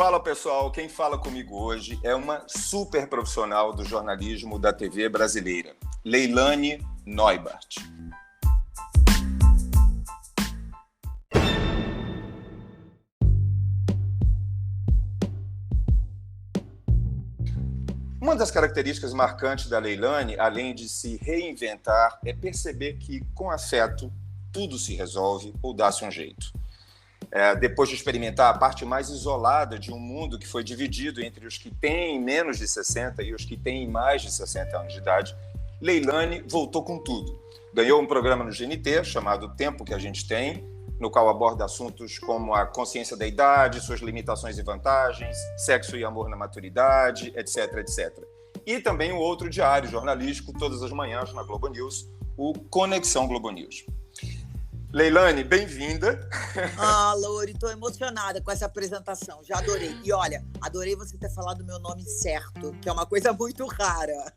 Fala, pessoal, quem fala comigo hoje é uma super profissional do jornalismo da TV brasileira, Leilane Neubart. Uma das características marcantes da Leilane, além de se reinventar, é perceber que, com afeto, tudo se resolve ou dá-se um jeito. Depois de experimentar a parte mais isolada de um mundo que foi dividido entre os que têm menos de 60 e os que têm mais de 60 anos de idade, Leilane voltou com tudo. Ganhou um programa no GNT chamado Tempo que a gente tem, no qual aborda assuntos como a consciência da idade, suas limitações e vantagens, sexo e amor na maturidade, etc, etc. E também um outro diário jornalístico, todas as manhãs na Globo News, o Conexão Globo News. Leilane, bem-vinda. Lori, estou emocionada com essa apresentação, já adorei. E olha, adorei você ter falado o meu nome certo, que é uma coisa muito rara.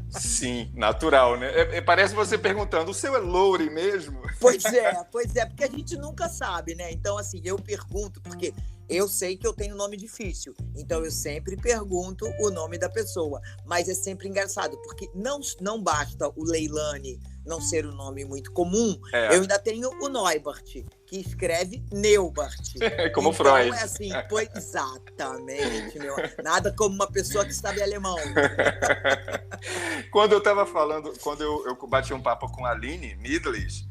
Sim, natural, né? Parece você perguntando, o seu é Lori mesmo? Pois é, porque a gente nunca sabe, né? Então, assim, eu pergunto, porque eu sei que eu tenho nome difícil, então eu sempre pergunto o nome da pessoa. Mas é sempre engraçado, porque não basta o Leilane não ser um nome muito comum, eu ainda tenho o Neubart, que escreve Neubart. Como então, Freud. É assim, exatamente, nada como uma pessoa que sabe alemão. Quando eu estava falando, quando eu bati um papo com a Aline Midleys,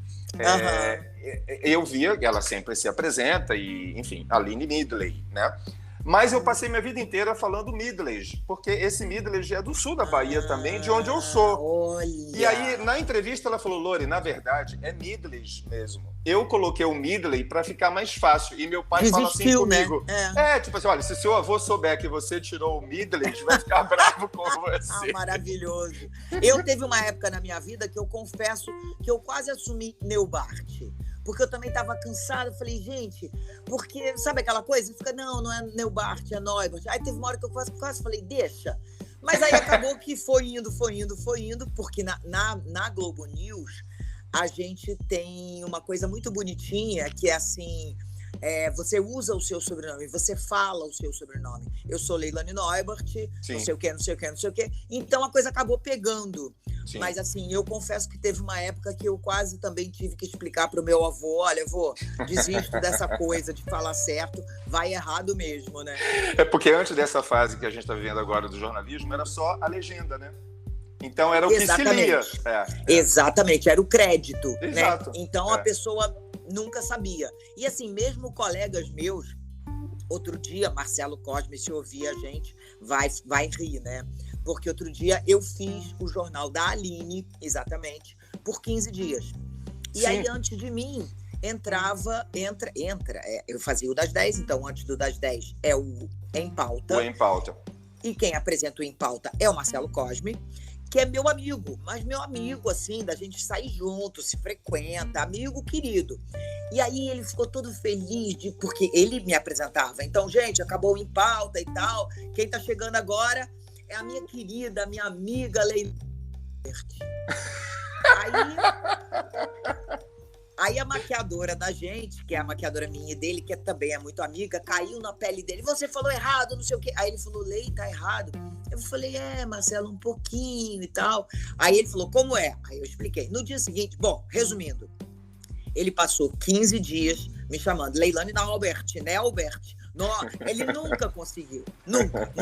eu via que ela sempre se apresenta, e, enfim, Aline Midley, né? Mas eu passei minha vida inteira falando Midleys, porque esse Midleys é do sul da Bahia também, de onde eu sou. Olha. E aí, na entrevista, ela falou, Lori, na verdade, é Midleys mesmo. Eu coloquei o Midley para ficar mais fácil. E meu pai fala assim comigo. Né? Tipo assim, olha, se seu avô souber que você tirou o Midleys, vai ficar bravo com você. Maravilhoso. Eu teve uma época na minha vida que eu confesso que eu quase assumi Neubart. Porque eu também estava cansada, falei, gente, porque, sabe aquela coisa? Fica, não é Neubart, é Neubart. Aí teve uma hora que eu quase falei, deixa. Mas aí acabou que foi indo, porque na Globo News a gente tem uma coisa muito bonitinha, que é assim, você usa o seu sobrenome, você fala o seu sobrenome. Eu sou Leilane Neubart, não sei o quê. Então a coisa acabou pegando. Sim. Mas assim, eu confesso que teve uma época que eu quase também tive que explicar para o meu avô, olha, avô, desisto dessa coisa de falar certo, vai errado mesmo, né? É porque antes dessa fase que a gente está vivendo agora do jornalismo, era só a legenda, né? Então era o que se lia. Exatamente, era o crédito. Exato. Né? Então a pessoa nunca sabia. E assim, mesmo colegas meus, outro dia, Marcelo Cosme, se ouvir a gente, vai rir, né? Porque outro dia eu fiz o jornal da Aline, exatamente, por 15 dias. E Sim. Aí, antes de mim, eu fazia o das 10, então antes do das 10 é o Em Pauta. O Em Pauta. E quem apresenta o Em Pauta é o Marcelo Cosme, que é meu amigo, mas meu amigo, assim, da gente sair junto, se frequenta, amigo querido. E aí ele ficou todo feliz, porque ele me apresentava. Então, gente, acabou o Em Pauta e tal. Quem tá chegando agora é a minha querida, a minha amiga Leilane. Aí a maquiadora da gente, que é a maquiadora minha e dele, que também é muito amiga, caiu na pele dele. Você falou errado, não sei o quê. Aí ele falou, Lei, tá errado. Eu falei, Marcelo, um pouquinho e tal. Aí ele falou, como é? Aí eu expliquei. No dia seguinte, resumindo, ele passou 15 dias me chamando Leilane Neubart, né, Albert? Ele nunca conseguiu. Nunca.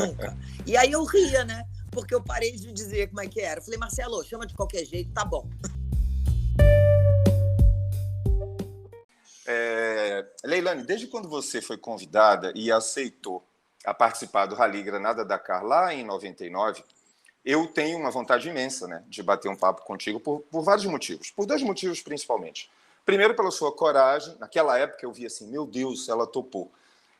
E aí eu ria, né? Porque eu parei de dizer como é que era. Eu falei, Marcelo, chama de qualquer jeito, tá bom. Leilane, desde quando você foi convidada e aceitou a participar do Rally Granada Dakar lá em 99, eu tenho uma vontade imensa, né, de bater um papo contigo por vários motivos. Por 2 motivos, principalmente. Primeiro, pela sua coragem. Naquela época eu vi assim, meu Deus, ela topou.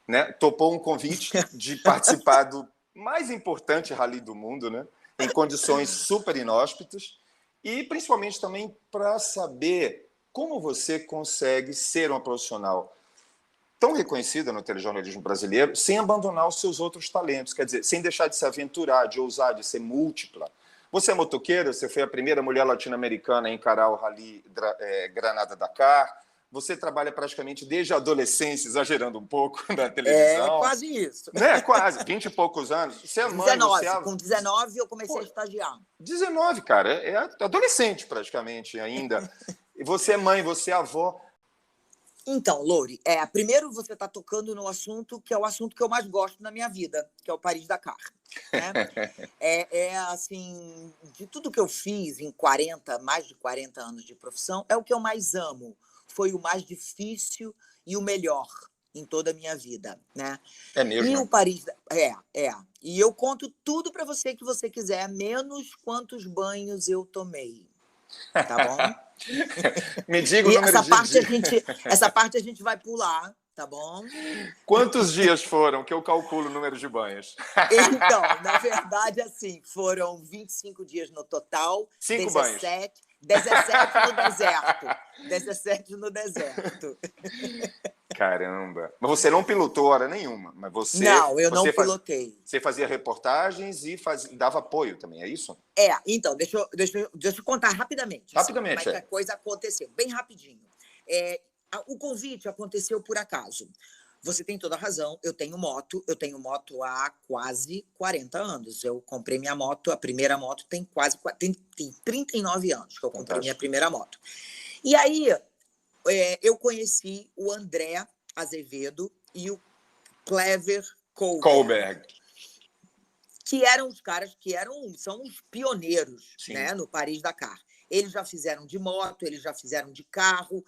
Né? Topou um convite de participar do mais importante rally do mundo, né? Em condições super inóspitas. E principalmente também para saber como você consegue ser uma profissional tão reconhecida no telejornalismo brasileiro sem abandonar os seus outros talentos, quer dizer, sem deixar de se aventurar, de ousar, de ser múltipla. Você é motoqueira, você foi a primeira mulher latino-americana a encarar o Rally Granada Dakar, você trabalha praticamente desde a adolescência, exagerando um pouco, na É televisão. quase isso. Né? Quase, 20 e poucos anos. Você é mãe, 19. você é... Com 19 eu comecei Pô, a estagiar. 19, cara, é adolescente praticamente ainda. E você é mãe, você é avó. Então, Lori, primeiro você está tocando no assunto que é o assunto que eu mais gosto na minha vida, que é o Paris-Dakar. Né? Assim, de tudo que eu fiz em mais de 40 anos de profissão, é o que eu mais amo. Foi o mais difícil e o melhor em toda a minha vida, né? É mesmo? E o Paris... E eu conto tudo para você que você quiser, menos quantos banhos eu tomei. Tá bom? Me diga o número de dias. Essa parte a gente vai pular, tá bom? Quantos dias foram que eu calculo o número de banhos? Então, na verdade, assim, foram 25 dias no total. 5 banhos. 17 no deserto. 17 no deserto. Caramba. Mas você não pilotou hora nenhuma. Mas você, não, eu não pilotei. Você fazia reportagens e dava apoio também, é isso? Então, deixa eu contar rapidamente. Rapidamente, como é que a coisa aconteceu. Bem rapidinho. O convite aconteceu por acaso. Você tem toda a razão, eu tenho moto há quase 40 anos. Eu comprei minha moto, a primeira moto tem 39 anos que eu comprei minha primeira moto. E aí, eu conheci o André Azevedo e o Clever Kohlberg, que eram os caras são os pioneiros, né, no Paris-Dakar. Eles já fizeram de moto, eles já fizeram de carro.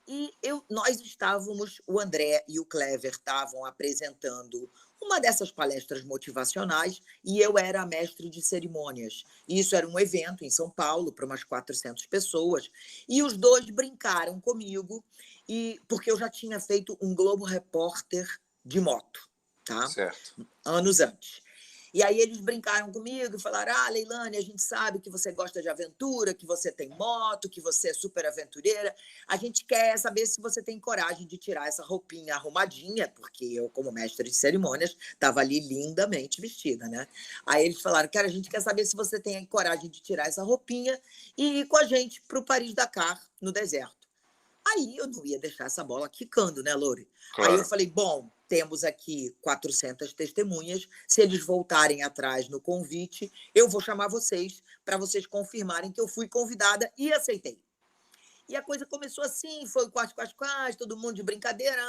E nós estávamos, o André e o Clever estavam apresentando uma dessas palestras motivacionais e eu era a mestre de cerimônias. E isso era um evento em São Paulo para umas 400 pessoas. E os dois brincaram comigo, porque eu já tinha feito um Globo Repórter de moto, tá? Certo. Anos antes. E aí eles brincaram comigo e falaram: Leilane, a gente sabe que você gosta de aventura, que você tem moto, que você é super aventureira. A gente quer saber se você tem coragem de tirar essa roupinha arrumadinha, porque eu, como mestre de cerimônias, estava ali lindamente vestida, né? Aí eles falaram: cara, a gente quer saber se você tem coragem de tirar essa roupinha e ir com a gente para o Paris-Dakar, no deserto. Aí eu não ia deixar essa bola quicando, né, Lori? Claro. Aí eu falei, bom, temos aqui 400 testemunhas, se eles voltarem atrás no convite, eu vou chamar vocês para vocês confirmarem que eu fui convidada e aceitei. E a coisa começou assim, foi quase, todo mundo de brincadeira.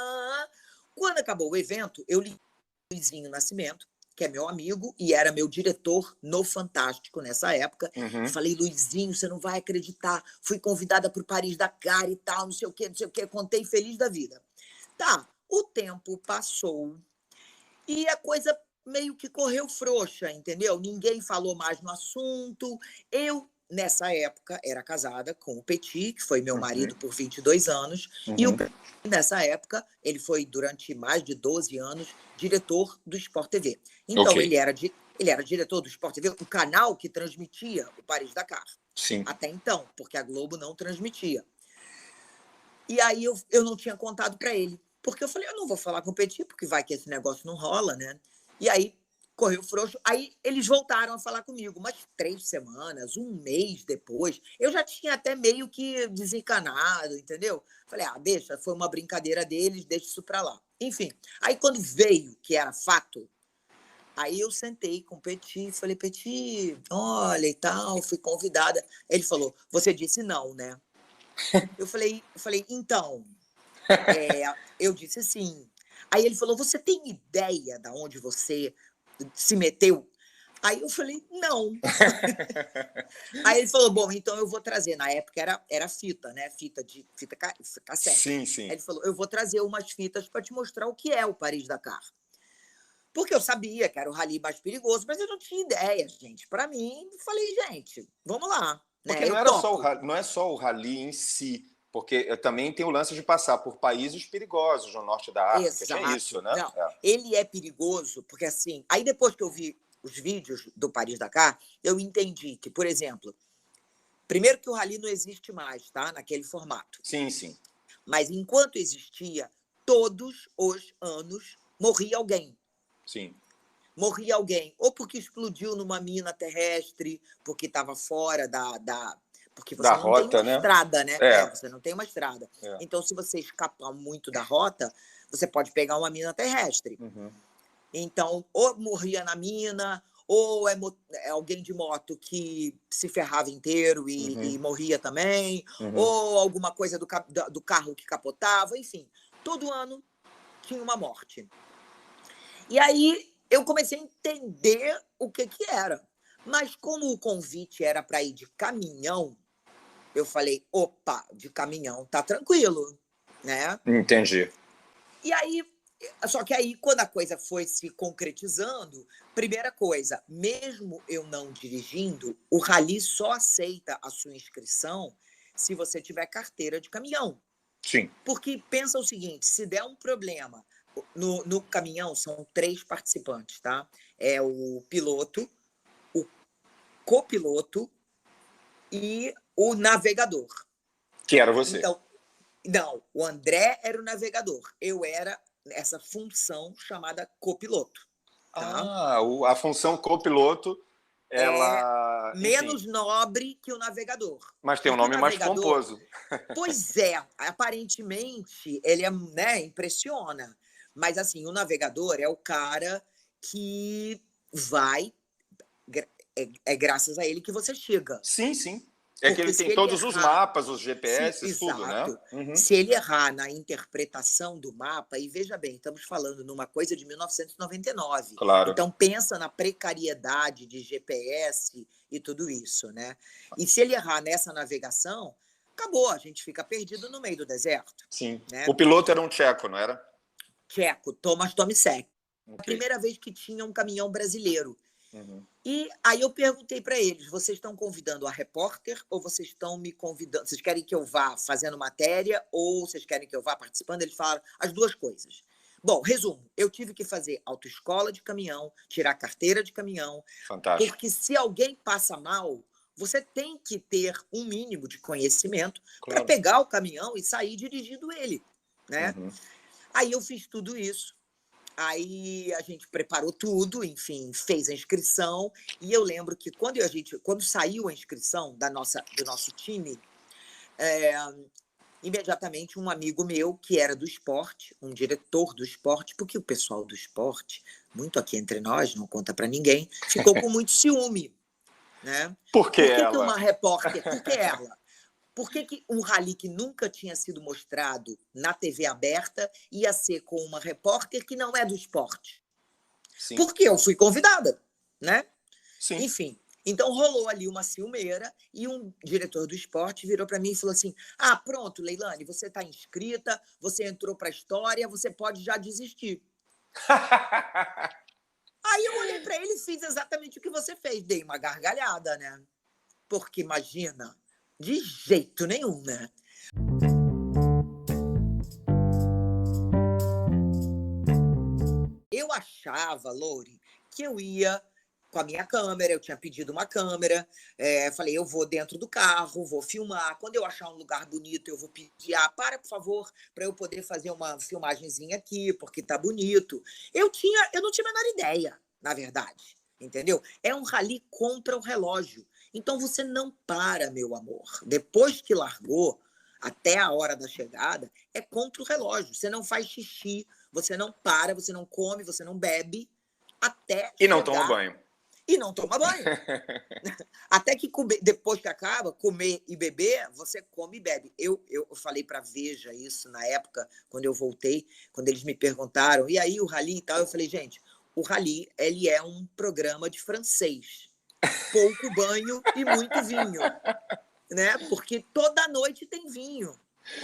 Quando acabou o evento, eu liguei o Luizinho Nascimento, que é meu amigo e era meu diretor no Fantástico nessa época. Uhum. Falei, Luizinho, você não vai acreditar, fui convidada para o Paris-Dakar e tal, não sei o quê, contei feliz da vida. Tá, o tempo passou e a coisa meio que correu frouxa, entendeu? Ninguém falou mais no assunto. Eu, nessa época, era casada com o Petit, que foi meu marido por 22 anos, e o Petit, nessa época, ele foi, durante mais de 12 anos, diretor do Sport TV. Então, ele era diretor do Sport TV, o canal que transmitia o Paris-Dakar. Sim. Até então, porque a Globo não transmitia. E aí eu não tinha contado para ele, porque eu falei, eu não vou falar com o Petit, porque vai que esse negócio não rola, né? E aí, correu frouxo. Aí eles voltaram a falar comigo, mas 3 semanas, um mês depois, eu já tinha até meio que desencanado, entendeu? Falei, deixa, foi uma brincadeira deles, deixa isso para lá. Enfim, aí quando veio, que era fato, aí eu sentei com o Petit, falei, Petit, olha e tal, fui convidada. Ele falou, você disse não, né? Eu falei, então, eu disse sim. Aí ele falou, você tem ideia de onde você se meteu? Aí eu falei, não. Aí ele falou, bom, então eu vou trazer. Na época era fita, né? Fita cassete. Sim, sim. Aí ele falou, eu vou trazer umas fitas para te mostrar o que é o Paris-Dakar. Porque eu sabia que era o rally mais perigoso, mas eu não tinha ideia, gente. Para mim, falei, gente, vamos lá. Porque né? não é só o rally em si, porque também tem o lance de passar por países perigosos no norte da África. Exato. É isso, né? Não, ele é perigoso, porque assim... Aí depois que eu vi os vídeos do Paris-Dakar, eu entendi que, por exemplo, primeiro que o rally não existe mais, tá? Naquele formato. Sim, sim. Mas enquanto existia, todos os anos morria alguém. Sim. Morria alguém, ou porque explodiu numa mina terrestre, porque estava fora Porque você Da não tem rota, uma né? estrada, né? É. Você não tem uma estrada. É. Então, se você escapar muito da rota, você pode pegar uma mina terrestre. Uhum. Então, ou morria na mina, ou é alguém de moto que se ferrava inteiro e morria também, ou alguma coisa do carro que capotava, enfim. Todo ano tinha uma morte. E aí eu comecei a entender o que era. Mas como o convite era para ir de caminhão, eu falei, opa, de caminhão tá tranquilo, né? Entendi. E aí, só que aí, quando a coisa foi se concretizando, primeira coisa, mesmo eu não dirigindo, o Rally só aceita a sua inscrição se você tiver carteira de caminhão. Sim. Porque pensa o seguinte, se der um problema, no caminhão são 3 participantes, tá? É o piloto, o copiloto e o navegador. Que era você. Então, não, o André era o navegador. Eu era essa função chamada copiloto. Tá? A função copiloto, ela... Menos enfim, nobre que o navegador. mas tem um Porque o nome mais navegador, pomposo. pois é, aparentemente ele é, né, impressiona. Mas assim, o navegador é o cara que vai, é graças a ele que você chega. Sim, sim. É que Porque ele se tem ele todos os errar, mapas, os GPS, tudo, né? exato. Se ele errar na interpretação do mapa, e veja bem, estamos falando numa coisa de 1999. Claro. Então pensa na precariedade de GPS e tudo isso, né? E se ele errar nessa navegação, acabou, a gente fica perdido no meio do deserto. Sim. Né? O piloto era um tcheco, não era? Tcheco, Tomasz Tomisek. Okay. A primeira vez que tinha um caminhão brasileiro. E aí eu perguntei para eles, vocês estão convidando a repórter ou vocês estão me convidando? Vocês querem que eu vá fazendo matéria ou vocês querem que eu vá participando? Eles falaram as duas coisas. Bom, resumo, eu tive que fazer autoescola de caminhão, tirar carteira de caminhão. Fantástico. Porque se alguém passa mal, você tem que ter um mínimo de conhecimento para pegar o caminhão e sair dirigindo ele, né? Aí eu fiz tudo isso. Aí a gente preparou tudo, enfim, fez a inscrição. E eu lembro que quando saiu a inscrição do nosso time, imediatamente um amigo meu, que era do esporte, um diretor do esporte, porque o pessoal do esporte, muito aqui entre nós, não conta para ninguém, ficou com muito ciúme. Né? Por que que ela? Uma repórter? Por que ela? Por que um rally que nunca tinha sido mostrado na TV aberta ia ser com uma repórter que não é do esporte? Sim. Porque eu fui convidada, né? Sim. Enfim, então rolou ali uma ciumeira e um diretor do esporte virou para mim e falou assim, pronto, Leilane, você está inscrita, você entrou para a história, você pode já desistir. Aí eu olhei para ele e fiz exatamente o que você fez, dei uma gargalhada, né? Porque imagina... De jeito nenhum, né? Eu achava, Louri, que eu ia com a minha câmera, eu tinha pedido uma câmera, falei, eu vou dentro do carro, vou filmar, quando eu achar um lugar bonito, eu vou pedir, para, por favor, para eu poder fazer uma filmagenzinha aqui, porque tá bonito. Eu não tinha a menor ideia, na verdade, entendeu? É um rally contra o relógio. Então, você não para, meu amor. Depois que largou, até a hora da chegada, é contra o relógio. Você não faz xixi, você não para, você não come, você não bebe, até E não toma banho. E não toma banho. Até que depois que acaba, comer e beber, você come e bebe. Eu falei para Veja isso na época, quando eu voltei, quando eles me perguntaram, e aí o rally e tal, eu falei, gente, o rally, ele é um programa de francês. Pouco banho e muito vinho, né? Porque toda noite tem vinho.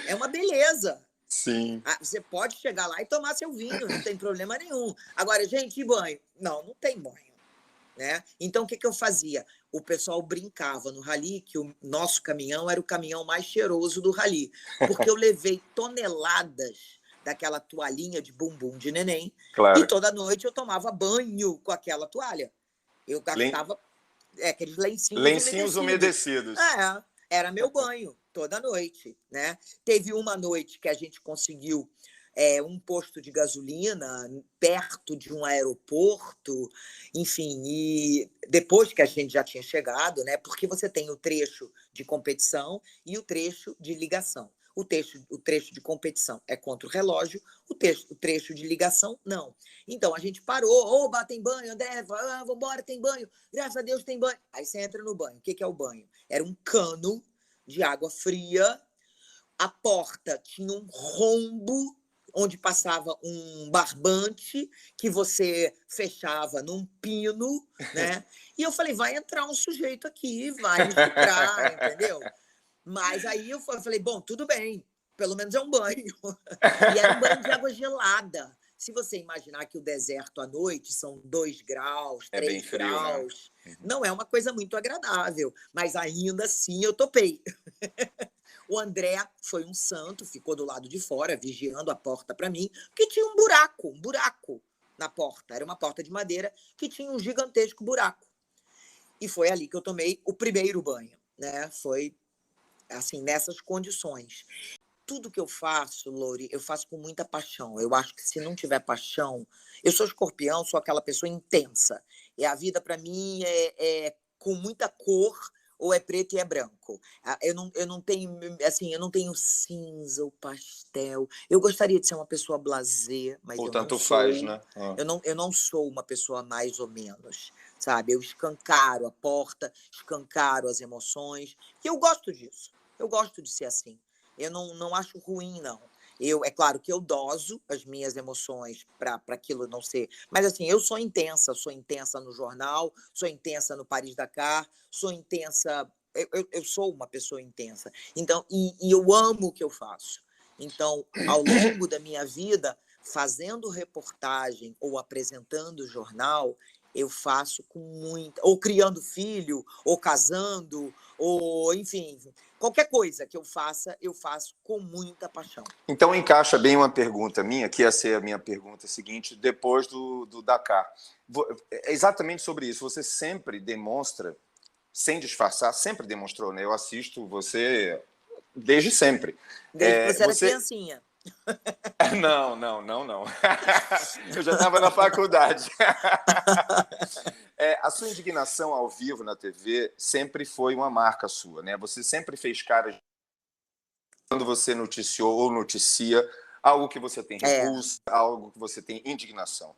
É uma beleza. Sim. Você pode chegar lá e tomar seu vinho, não tem problema nenhum. Agora, gente, e banho? Não tem banho, né? Então, o que eu fazia? O pessoal brincava no rally que o nosso caminhão era o caminhão mais cheiroso do rally, porque eu levei toneladas daquela toalhinha de bumbum de neném, e toda noite eu tomava banho com aquela toalha. Eu gastava... aqueles lencinhos umedecidos. Era meu banho toda noite, né? Teve uma noite que a gente conseguiu um posto de gasolina perto de um aeroporto, enfim, e depois que a gente já tinha chegado, né? Porque você tem o trecho de competição e o trecho de ligação. O trecho de competição é contra o relógio, o trecho de ligação, não. Então, a gente parou, oba, tem banho, André, vamos embora, tem banho, graças a Deus tem banho. Aí você entra no banho. O que é o banho? Era um cano de água fria, a porta tinha um rombo onde passava um barbante que você fechava num pino, né? E eu falei, vai entrar um sujeito aqui, vai me estuprar, entendeu? Mas aí eu falei, bom, tudo bem, pelo menos é um banho. E era um banho de água gelada. Se você imaginar que o deserto à noite são 2 graus, 3 frio, graus, né? não é uma coisa muito agradável, mas ainda assim eu topei. O André foi um santo, ficou do lado de fora, vigiando a porta para mim, que tinha um buraco na porta. Era uma porta de madeira que tinha um gigantesco buraco. E foi ali que eu tomei o primeiro banho, né? Foi assim, nessas condições. Tudo que eu faço, Lori, eu faço com muita paixão. Eu acho que se não tiver paixão... Eu sou escorpião, sou aquela pessoa intensa. E a vida, para mim, é com muita cor, ou é preto e é branco. Eu não tenho, assim, eu não tenho cinza ou pastel. Eu gostaria de ser uma pessoa blasé, mas Ou eu não tanto sou. faz, né? Eu não sou uma pessoa mais ou menos, sabe? Eu escancaro a porta, escancaro as emoções. E eu gosto disso. Eu gosto de ser assim. Eu não acho ruim, não. É claro que eu doso as minhas emoções para aquilo não ser. Mas, assim, eu sou intensa no jornal, sou intensa no Paris-Dakar, sou intensa. Eu sou uma pessoa intensa. Então, e eu amo o que eu faço. Então, ao longo da minha vida, fazendo reportagem ou apresentando jornal, eu faço com muita. Ou criando filho, ou casando, ou, enfim, qualquer coisa que eu faço com muita paixão. Então encaixa bem uma pergunta minha, que ia ser a minha pergunta seguinte, depois do Dakar. É exatamente sobre isso. Você sempre demonstra, sem disfarçar, sempre demonstrou, né? Eu assisto você desde sempre. Desde que você era criancinha. Não. Eu já estava na faculdade. A sua indignação ao vivo na TV sempre foi uma marca sua, né? Você sempre fez caras quando você noticiou ou noticia algo que você tem repulsa, algo que você tem indignação.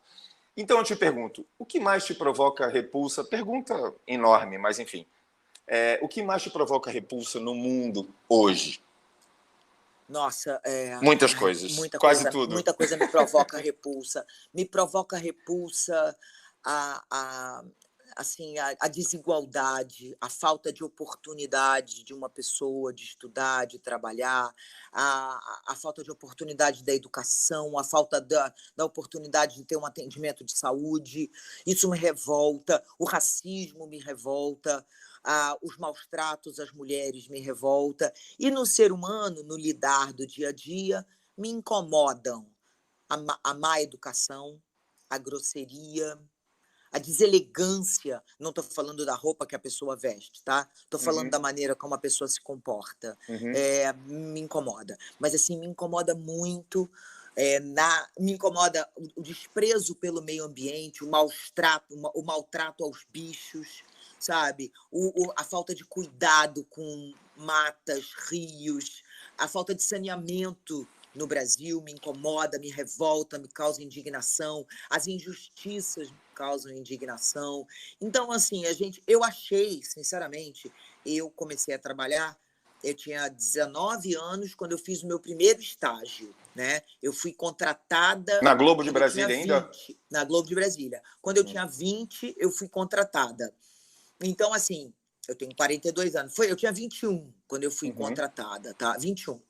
Então eu te pergunto, o que mais te provoca repulsa? Pergunta enorme, mas enfim. O que mais te provoca repulsa no mundo hoje? Nossa, muitas coisas, quase tudo. Muita coisa me provoca repulsa. Me provoca repulsa assim, a desigualdade, a falta de oportunidade de uma pessoa de estudar, de trabalhar, a falta de oportunidade da educação, a falta da oportunidade de ter um atendimento de saúde. Isso me revolta, o racismo me revolta, os maus tratos às mulheres me revolta. E no ser humano, no lidar do dia a dia, me incomodam a má educação, a grosseria, a deselegância. Não estou falando da roupa que a pessoa veste, tá? Estou falando da maneira como a pessoa se comporta. Me incomoda. Mas, assim, me incomoda muito. Me incomoda o desprezo pelo meio ambiente, o maltrato aos bichos, sabe? A falta de cuidado com matas, rios, a falta de saneamento no Brasil me incomoda, me revolta, me causa indignação, as injustiças me causam indignação. Então, assim, eu achei, sinceramente, eu comecei a trabalhar, eu tinha 19 anos quando eu fiz o meu primeiro estágio, né? Eu fui contratada... Na Globo de Brasília ainda? Na Globo de Brasília. Quando eu tinha 20, eu fui contratada. Então, assim, eu tenho 42 anos. Eu tinha 21 quando eu fui contratada, tá? 21.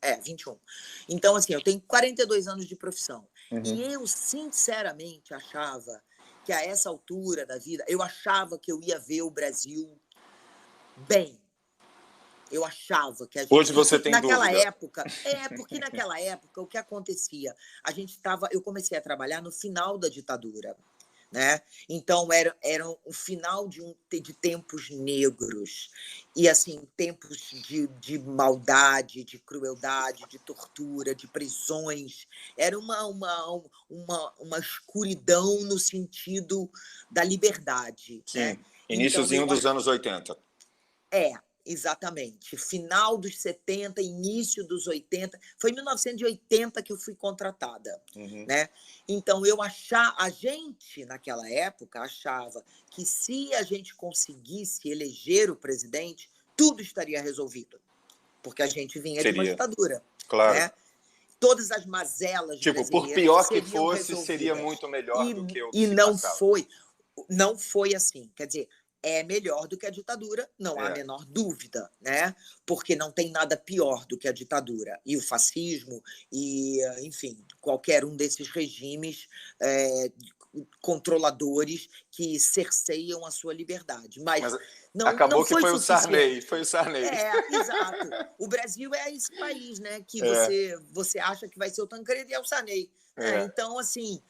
Então, assim, eu tenho 42 anos de profissão. E eu, sinceramente, achava que a essa altura da vida, eu achava que eu ia ver o Brasil bem. Eu achava que a gente... Hoje você tem naquela dúvida? Época, porque naquela época, o que acontecia? Eu comecei a trabalhar no final da ditadura. né? Então, era o final de tempos negros. E, assim, tempos de maldade, de crueldade, de tortura, de prisões. Era uma escuridão no sentido da liberdade, né? Sim, Então, iniciozinho dos anos 80. é, exatamente. Final dos 70, início dos 80. Foi em 1980 que eu fui contratada, Uhum. né? Então, a gente, naquela época, achava que se a gente conseguisse eleger o presidente, tudo estaria resolvido, porque a gente vinha de uma Seria, ditadura, claro. né? Todas as mazelas Tipo, por brasileiras pior que seriam fosse, seria resolvidas. muito melhor do que o que E se passava. não foi assim. Quer dizer, é melhor do que a ditadura, não há a É. menor dúvida, né? Porque não tem nada pior do que a ditadura e o fascismo e, enfim, qualquer um desses regimes controladores que cerceiam a sua liberdade. Mas Mas não acabou que foi foi o Sarney, suficiente. foi o Sarney. Exato. O Brasil é esse país, né? Que É, você acha que vai ser o Tancredo e é o Sarney. é. Então, assim,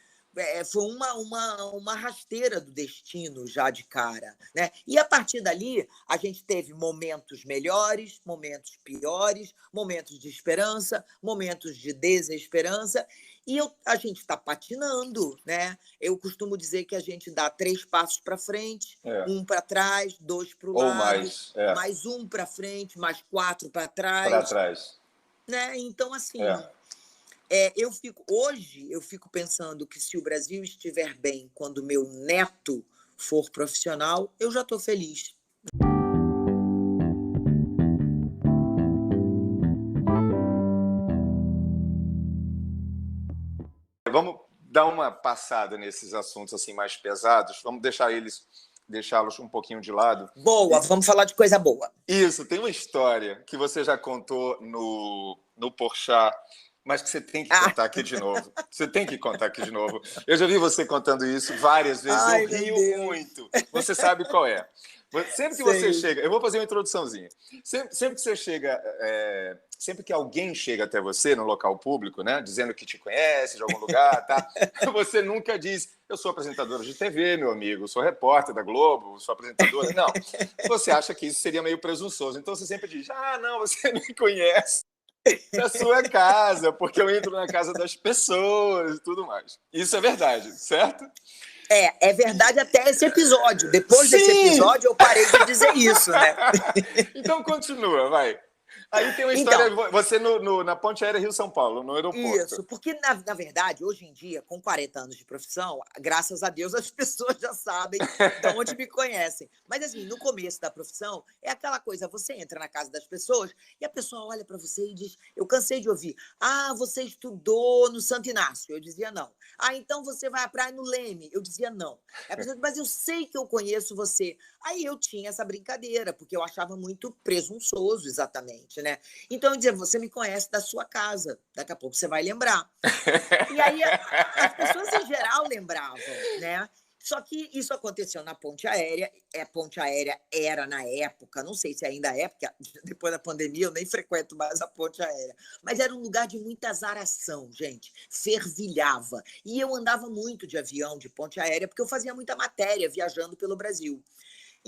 foi uma rasteira do destino já de cara, né? E a partir dali, a gente teve momentos melhores, momentos piores, momentos de esperança, momentos de desesperança, e a gente está patinando, né? Eu costumo dizer que a gente dá 3 passos para frente, É. 1 para trás, 2 para o Ou lado, mais, mais 1 para frente, mais 4 para para trás, trás. né? Então, É. assim, hoje eu fico pensando que se o Brasil estiver bem quando meu neto for profissional, eu já estou feliz. Vamos dar uma passada nesses assuntos assim mais pesados. Vamos deixá-los um pouquinho de lado. Boa, vamos falar de coisa boa. Isso, tem uma história que você já contou no Porchat, mas que você tem que contar aqui de novo. Você tem que contar aqui de novo. Eu já vi você contando isso várias vezes. Ai, eu meu rio Deus. muito. Você sabe qual é. Sempre que você chega... Eu vou fazer uma introduçãozinha. Sempre que você chega... sempre que alguém chega até você no local público, né, dizendo que te conhece de algum lugar, tá? Você nunca diz, eu sou apresentadora de TV, meu amigo, sou repórter da Globo, sou apresentadora. Não. Você acha que isso seria meio presunçoso. Então você sempre diz, não, você me conhece da sua casa, porque eu entro na casa das pessoas e tudo mais. Isso é verdade, certo? É verdade até esse episódio. Depois desse episódio, eu parei de dizer isso, né? Então continua, vai. Aí tem uma história, você na Ponte Aérea Rio-São Paulo, no aeroporto. Isso, porque, na verdade, hoje em dia, com 40 anos de profissão, graças a Deus, as pessoas já sabem de onde me conhecem. Mas, assim, no começo da profissão, é aquela coisa, você entra na casa das pessoas e a pessoa olha para você e diz, eu cansei de ouvir, você estudou no Santo Inácio? Eu dizia, não. Então você vai à praia no Leme? Eu dizia, não. A pessoa, mas eu sei que eu conheço você. Aí eu tinha essa brincadeira, porque eu achava muito presunçoso, exatamente, né? Então eu dizia, você me conhece da sua casa, daqui a pouco você vai lembrar. E aí as pessoas em geral lembravam, né? Só que isso aconteceu na Ponte Aérea. A Ponte Aérea era, na época, não sei se ainda é, porque depois da pandemia eu nem frequento mais a Ponte Aérea, mas era um lugar de muita azaração, gente. Fervilhava. E eu andava muito de avião, de Ponte Aérea, porque eu fazia muita matéria viajando pelo Brasil.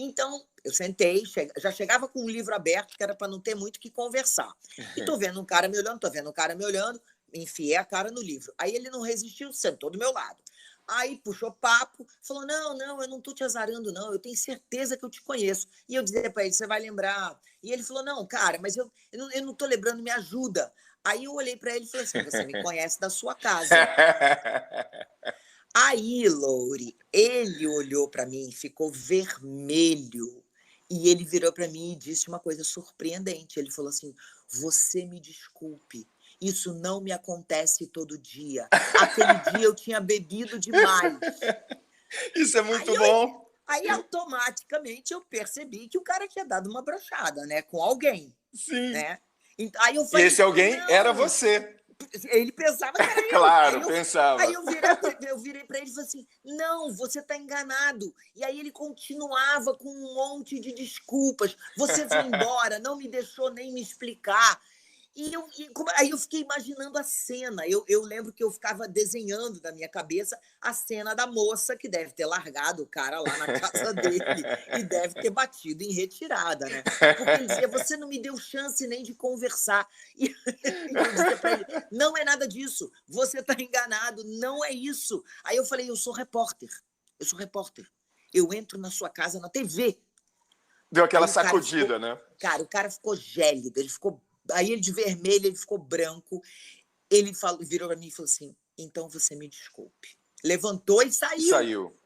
Então, eu sentei, já chegava com um livro aberto, que era para não ter muito o que conversar. E tô vendo um cara me olhando, enfiei a cara no livro. Aí ele não resistiu, sentou do meu lado. Aí puxou papo, falou, não, eu não tô te azarando, não, eu tenho certeza que eu te conheço. E eu dizia para ele, você vai lembrar. E ele falou, não, cara, mas eu não tô lembrando, me ajuda. Aí eu olhei para ele e falei assim, você me conhece da sua casa. Aí, Louri, ele olhou para mim, ficou vermelho, e ele virou para mim e disse uma coisa surpreendente. Ele falou assim, você me desculpe, isso não me acontece todo dia. Aquele dia eu tinha bebido demais. Isso é muito bom. Aí, automaticamente, eu percebi que o cara tinha dado uma brochada, né, com alguém. Sim. Né? Aí eu falei, e esse alguém era você. Ele pensava que era eu. Claro, pensava. Aí eu virei para ele e falei assim, não, você está enganado. E aí ele continuava com um monte de desculpas. Você foi embora, não me deixou nem me explicar. Aí eu fiquei imaginando a cena. Eu lembro que eu ficava desenhando na minha cabeça a cena da moça que deve ter largado o cara lá na casa dele e deve ter batido em retirada, né? Porque ele dizia, você não me deu chance nem de conversar. E eu dizia para ele, não é nada disso, você está enganado, não é isso. Aí eu falei, eu sou repórter. Eu entro na sua casa na TV. Deu aquela sacudida, né? Cara, o cara ficou gélido, aí ele de vermelho, ele ficou branco. Ele virou para mim e falou assim, então você me desculpe. Levantou e saiu. Saiu.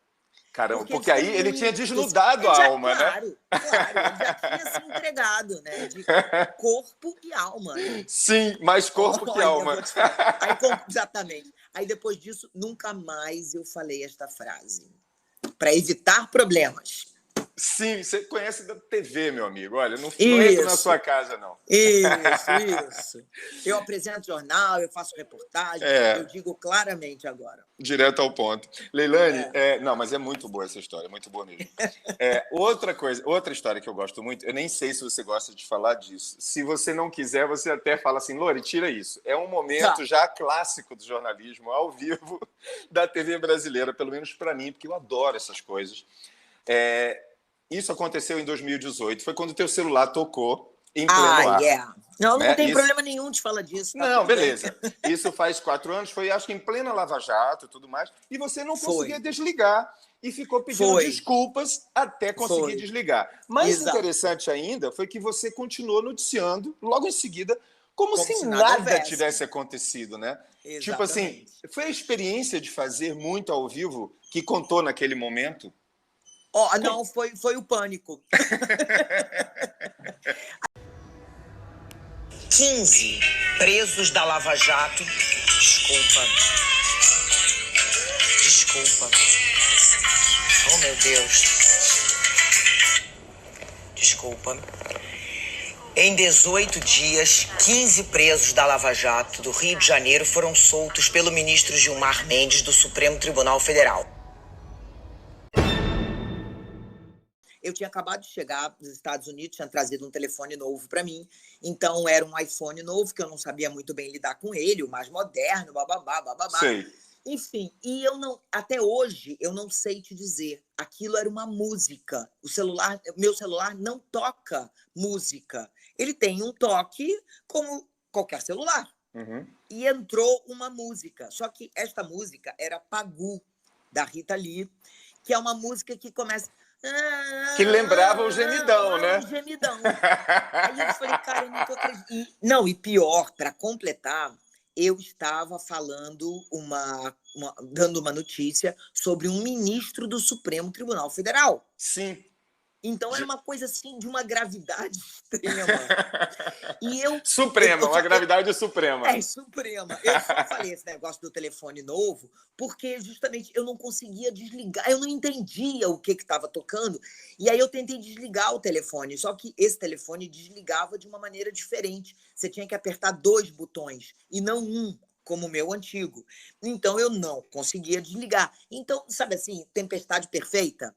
Caramba, porque aí ele tinha desnudado a alma, claro, né? Claro, ele já tinha se entregado, né? De corpo e alma. Né? Sim, mais corpo que alma. Exatamente. Aí depois disso, nunca mais eu falei esta frase. Para evitar problemas. Sim, você conhece da TV, meu amigo. Olha, não entro na sua casa, não. Isso. Eu apresento jornal, eu faço reportagem, eu digo claramente agora. Direto ao ponto. Leilane, não, mas é muito boa essa história, muito boa mesmo. Outra história que eu gosto muito, eu nem sei se você gosta de falar disso. Se você não quiser, você até fala assim, Lore, tira isso. É um momento já clássico do jornalismo, ao vivo, da TV brasileira, pelo menos para mim, porque eu adoro essas coisas. Isso aconteceu em 2018, foi quando o teu celular tocou em pleno ar. Não tem problema nenhum de falar disso. Não, beleza. Isso faz 4 anos, foi acho que em plena Lava Jato e tudo mais, e você não conseguia desligar e ficou pedindo desculpas até conseguir desligar. Mais interessante ainda foi que você continuou noticiando logo em seguida, como se nada tivesse acontecido, né? Exatamente. Tipo assim, foi a experiência de fazer muito ao vivo que contou naquele momento? Não, foi o pânico. 15 presos da Lava Jato. Desculpa. Oh, meu Deus. Desculpa. Em 18 dias, 15 presos da Lava Jato do Rio de Janeiro foram soltos pelo ministro Gilmar Mendes do Supremo Tribunal Federal. Eu tinha acabado de chegar dos Estados Unidos, tinha trazido um telefone novo para mim, então era um iPhone novo, que eu não sabia muito bem lidar com ele, o mais moderno, bababá. Sei. Enfim, e até hoje, eu não sei te dizer, aquilo era uma música. Meu celular não toca música. Ele tem um toque como qualquer celular. Uhum. E entrou uma música, só que esta música era Pagu, da Rita Lee, que é uma música que começa... Que lembrava o gemidão, né? O gemidão. Aí eu falei, cara, eu não tô acreditando. Não, e pior, para completar, eu estava falando dando uma notícia sobre um ministro do Supremo Tribunal Federal. Sim. Então era uma coisa assim de uma gravidade extrema. Suprema, uma gravidade suprema. Suprema. Eu só falei esse negócio do telefone novo porque justamente eu não conseguia desligar, eu não entendia o que estava tocando. E aí eu tentei desligar o telefone, só que esse telefone desligava de uma maneira diferente. Você tinha que apertar 2 botões e não um, como o meu antigo. Então eu não conseguia desligar. Então, sabe assim, tempestade perfeita?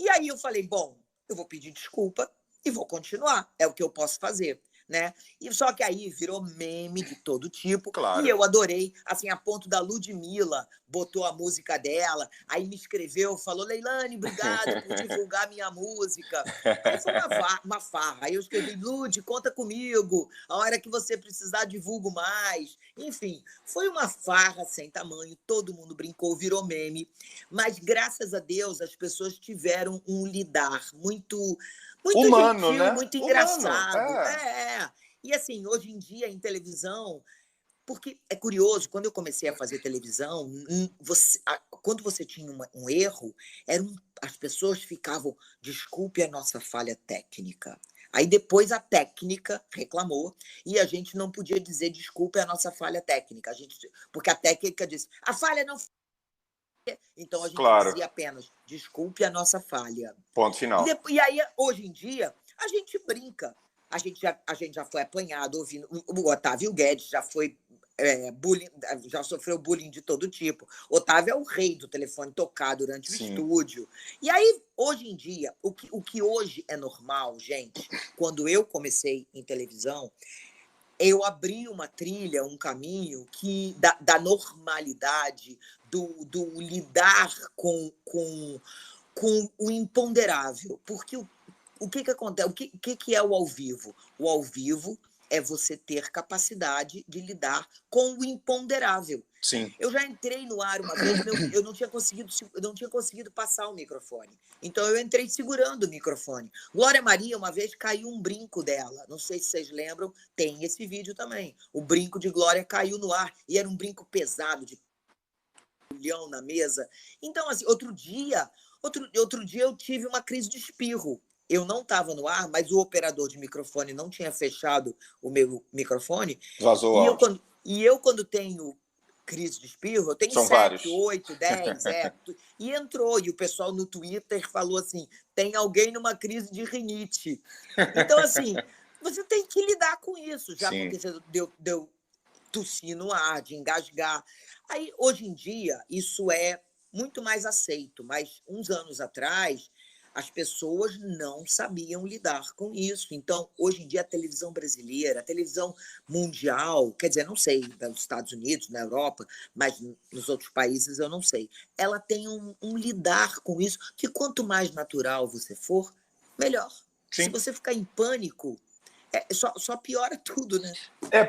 E aí eu falei, bom, eu vou pedir desculpa e vou continuar. É o que eu posso fazer, né? E só que aí virou meme de todo tipo. Claro. E eu adorei, assim, a ponto da Ludmilla botou a música dela, aí me escreveu, falou, Leilane, obrigada por divulgar minha música. Aí foi uma farra. Aí eu escrevi, Lud, conta comigo. A hora que você precisar, divulgo mais. Enfim, foi uma farra sem tamanho. Todo mundo brincou, virou meme. Mas, graças a Deus, as pessoas tiveram um lidar muito humano, gentil, né? muito engraçado. E assim, hoje em dia, em televisão... Porque é curioso, quando eu comecei a fazer televisão, quando você tinha um erro, as pessoas ficavam, desculpe a nossa falha técnica. Aí depois a técnica reclamou e a gente não podia dizer desculpe a nossa falha técnica. Porque a técnica disse, a falha não... Então a gente dizia apenas, desculpe a nossa falha. Ponto final. E aí, hoje em dia, a gente brinca. A gente já foi apanhado ouvindo. O Otávio Guedes já foi bullying, já sofreu bullying de todo tipo. Otávio é o rei do telefone tocar durante o estúdio. E aí, hoje em dia, o que hoje é normal, gente, quando eu comecei em televisão, eu abri uma trilha, um caminho que da normalidade, do lidar com o imponderável. Porque o que acontece? O que é o ao vivo? O ao vivo é você ter capacidade de lidar com o imponderável. Sim. Eu já entrei no ar uma vez, eu não tinha conseguido passar o microfone. Então eu entrei segurando o microfone. Glória Maria, uma vez caiu um brinco dela. Não sei se vocês lembram, tem esse vídeo também. O brinco de Glória caiu no ar e era um brinco pesado, de milhão na mesa. Então, assim, outro dia eu tive uma crise de espirro. Eu não estava no ar, mas o operador de microfone não tinha fechado o meu microfone. Vazou o E áudio. eu, quando tenho crise de espirro, eu tenho São 7, vários. 8, 10, e entrou. E o pessoal no Twitter falou assim, tem alguém numa crise de rinite. Então, assim, você tem que lidar com isso, já Sim. porque deu tossir no ar, de engasgar. Aí, hoje em dia, isso é muito mais aceito, mas uns anos atrás, as pessoas não sabiam lidar com isso. Então, hoje em dia, a televisão brasileira, a televisão mundial, quer dizer, não sei, nos Estados Unidos, na Europa, mas nos outros países eu não sei, ela tem um lidar com isso, que quanto mais natural você for, melhor. Sim. Se você ficar em pânico, só piora tudo, né?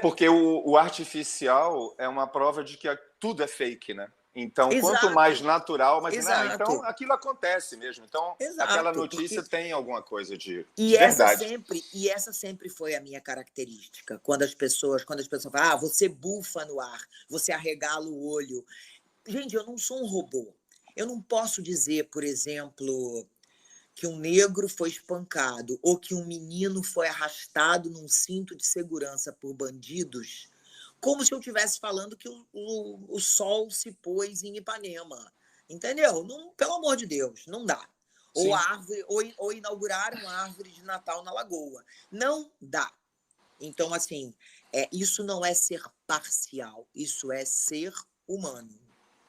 Porque o artificial é uma prova de que tudo é fake, né? Então, Exato. quanto mais natural, mas Exato. Então aquilo acontece mesmo. Então, Exato, aquela notícia tem alguma coisa de verdade. E essa sempre foi a minha característica. Quando as pessoas falam, você bufa no ar, você arregala o olho. Gente, eu não sou um robô. Eu não posso dizer, por exemplo, que um negro foi espancado ou que um menino foi arrastado num cinto de segurança por bandidos, como se eu estivesse falando que o sol se pôs em Ipanema. Entendeu? Não, pelo amor de Deus, não dá. Ou, ou inauguraram a árvore de Natal na Lagoa. Não dá. Então, assim, isso não é ser parcial, isso é ser humano.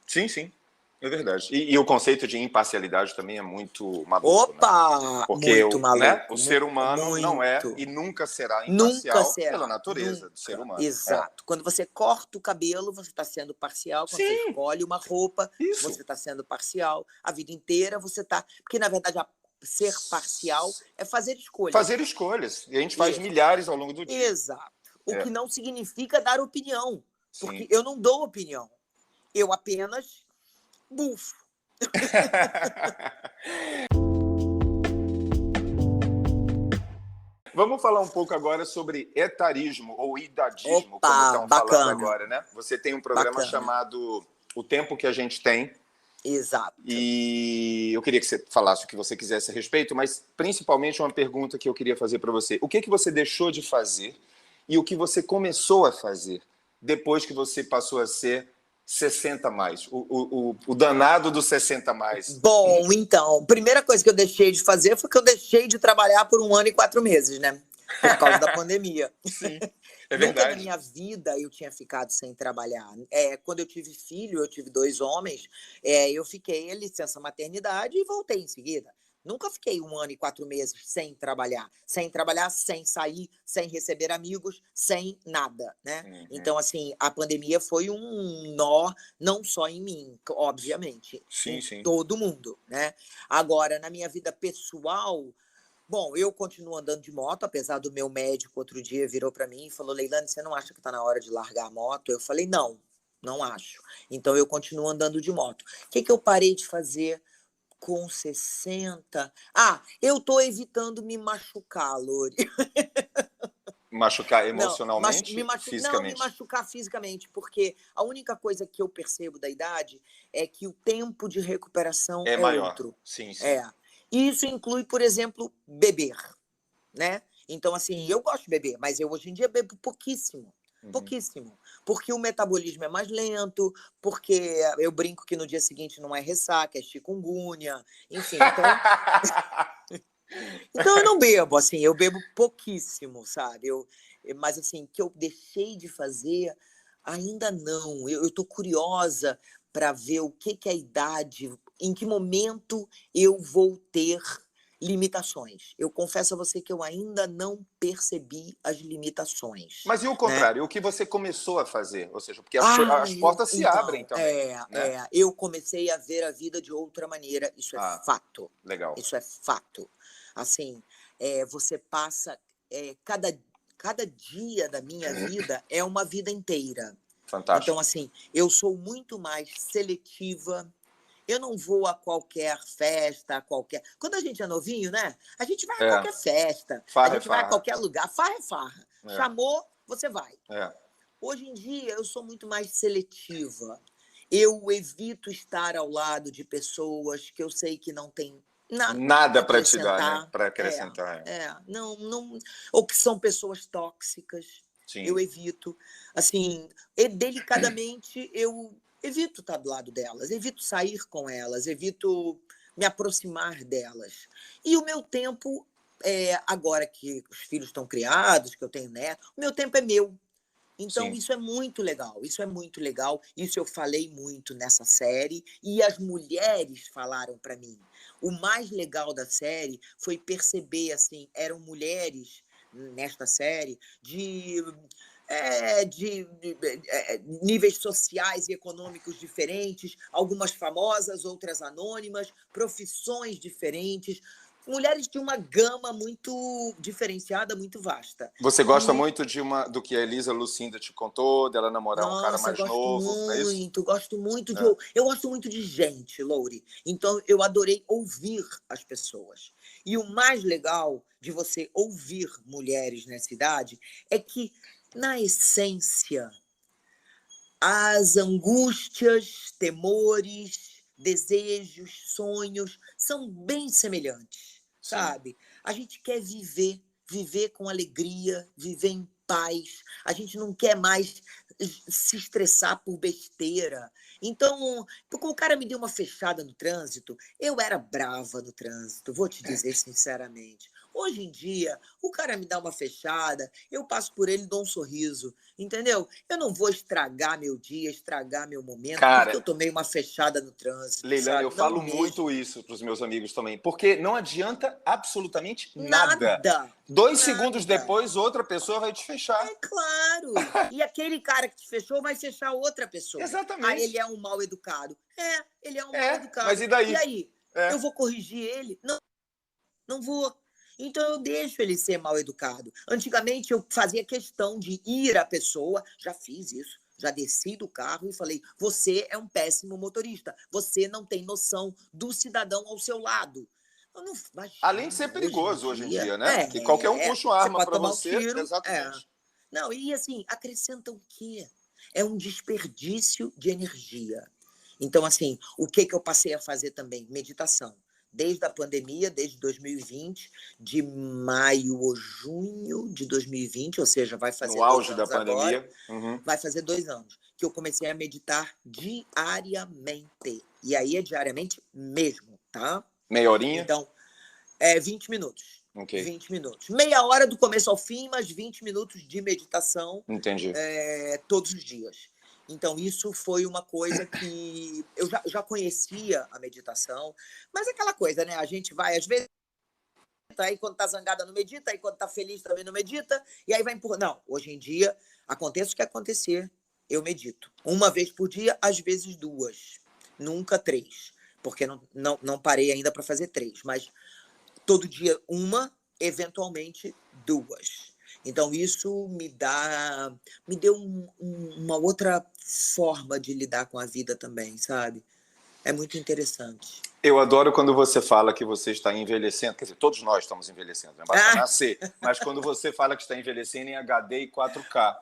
Sim, sim. É verdade. E o conceito de imparcialidade também é muito maluco. Opa! Né? Porque muito maluco. O ser humano muito. não é e nunca será imparcial pela natureza do ser humano. Exato. Quando você corta o cabelo, você está sendo parcial. Quando você escolhe uma roupa, você está sendo parcial. A vida inteira você está... Porque, na verdade, ser parcial é fazer escolhas. Fazer escolhas. E a gente faz milhares ao longo do dia. Exato. O que não significa dar opinião. Sim. Porque eu não dou opinião. Eu apenas bufo. Vamos falar um pouco agora sobre etarismo ou idadismo, como estão falando agora, né? Você tem um programa chamado O Tempo que a Gente Tem. Exato. E eu queria que você falasse o que você quisesse a respeito, mas principalmente uma pergunta que eu queria fazer para você. O que você deixou de fazer e o que você começou a fazer depois que você passou a ser 60 mais, o danado do 60 mais? Bom, então, a primeira coisa que eu deixei de fazer foi que eu deixei de trabalhar por 1 ano e 4 meses, né? Por causa da pandemia. Sim, é verdade. Nunca na minha vida eu tinha ficado sem trabalhar. Quando eu tive filho, eu tive 2 homens, eu fiquei em licença maternidade e voltei em seguida. Nunca fiquei 1 ano e 4 meses sem trabalhar, sem sair, sem receber amigos, sem nada, né? Uhum. Então, assim, a pandemia foi um nó, não só em mim, obviamente, em todo mundo, né? Agora, na minha vida pessoal, bom, eu continuo andando de moto, apesar do meu médico outro dia virou para mim e falou, Leilane, você não acha que está na hora de largar a moto? Eu falei, não acho. Então, eu continuo andando de moto. O que eu parei de fazer com 60? Eu tô evitando me machucar, Lori. Machucar emocionalmente? Fisicamente? Não, me machucar fisicamente, porque a única coisa que eu percebo da idade é que o tempo de recuperação é maior. Outro. Sim. E isso inclui, por exemplo, beber, né? Então, assim, eu gosto de beber, mas eu hoje em dia bebo pouquíssimo. Pouquíssimo. Porque o metabolismo é mais lento, porque eu brinco que no dia seguinte não é ressaca, é chikungunya, enfim. Então eu não bebo, assim, eu bebo pouquíssimo, sabe? Mas, assim, que eu deixei de fazer, ainda não. Eu tô curiosa para ver o que a idade, em que momento eu vou ter limitações. Eu confesso a você que eu ainda não percebi as limitações. Mas e o Né? contrário? O que você começou a fazer? Ou seja, porque as Eu, portas se então, abrem também, né? eu comecei a ver a vida de outra maneira. Isso é fato. Legal. Isso é fato. Assim, você passa cada dia da minha vida é uma vida inteira. Fantástico. Então, assim, eu sou muito mais seletiva. Eu não vou a qualquer festa, a qualquer. Quando a gente é novinho, né? A gente vai a qualquer festa, Farra a gente vai a qualquer lugar. Farra é farra. Chamou, você vai. Hoje em dia, eu sou muito mais seletiva. Eu evito estar ao lado de pessoas que eu sei que não têm nada para te dar, né? Para acrescentar. Não, ou que são pessoas tóxicas. Sim. Eu evito. Assim, delicadamente, eu evito estar do lado delas, evito sair com elas, evito me aproximar delas. E o meu tempo, agora que os filhos estão criados, que eu tenho neto, o meu tempo é meu. Então, isso é muito legal, isso é muito legal. Isso eu falei muito nessa série e as mulheres falaram para mim. O mais legal da série foi perceber, assim, eram mulheres nesta série de níveis sociais e econômicos diferentes, algumas famosas, outras anônimas, profissões diferentes, mulheres de uma gama muito diferenciada, muito vasta. Você gosta muito do que a Elisa Lucinda te contou, dela namorar um cara mais novo, não é isso? Gosto muito eu gosto muito de gente, Louri. Então, eu adorei ouvir as pessoas. E o mais legal de você ouvir mulheres nessa idade é que, na essência, as angústias, temores, desejos, sonhos são bem semelhantes, sabe? A gente quer viver com alegria, viver em paz. A gente não quer mais se estressar por besteira. Então, porque o cara me deu uma fechada no trânsito, eu era brava no trânsito, vou te dizer sinceramente. Hoje em dia, o cara me dá uma fechada, eu passo por ele e dou um sorriso, entendeu? Eu não vou estragar meu dia, estragar meu momento, porque eu tomei uma fechada no trânsito. Leilani, eu falo muito isso para os meus amigos também, porque não adianta absolutamente nada. 2 segundos depois, outra pessoa vai te fechar. É claro. E aquele cara que te fechou vai fechar outra pessoa. Exatamente. Ah, ele é um mal educado. Ele é um mal educado. Mas e daí? E aí? Eu vou corrigir ele? Não vou. Então, eu deixo ele ser mal educado. Antigamente, eu fazia questão de ir à pessoa, já fiz isso, já desci do carro e falei, você é um péssimo motorista, você não tem noção do cidadão ao seu lado. Além de ser perigoso hoje em dia, né? Que qualquer um puxa uma arma para você. Exatamente. Não, e assim, acrescenta o quê? É um desperdício de energia. Então, assim, o que eu passei a fazer também? Meditação. Desde a pandemia, desde 2020, de maio ou junho de 2020, ou seja, vai fazer 2 anos. No auge da pandemia. Agora, vai fazer 2 anos, que eu comecei a meditar diariamente. E aí é diariamente mesmo, tá? Meia horinha? Então, 20 minutos. Okay. 20 minutos. Meia hora do começo ao fim, mas 20 minutos de meditação. Entendi. Todos os dias. Então, isso foi uma coisa que eu já conhecia a meditação, mas aquela coisa, né? A gente vai, às vezes, aí quando tá zangada não medita, aí quando tá feliz também não medita, e aí vai empurrando. Não, hoje em dia, aconteça o que acontecer, eu medito. 1 vez por dia, às vezes 2, nunca 3, porque não parei ainda para fazer 3, mas todo dia 1, eventualmente 2. Então, isso me deu uma outra forma de lidar com a vida também, sabe? É muito interessante. Eu adoro quando você fala que você está envelhecendo. Quer dizer, todos nós estamos envelhecendo, né? Basta nascer. Mas quando você fala que está envelhecendo em HD e 4K.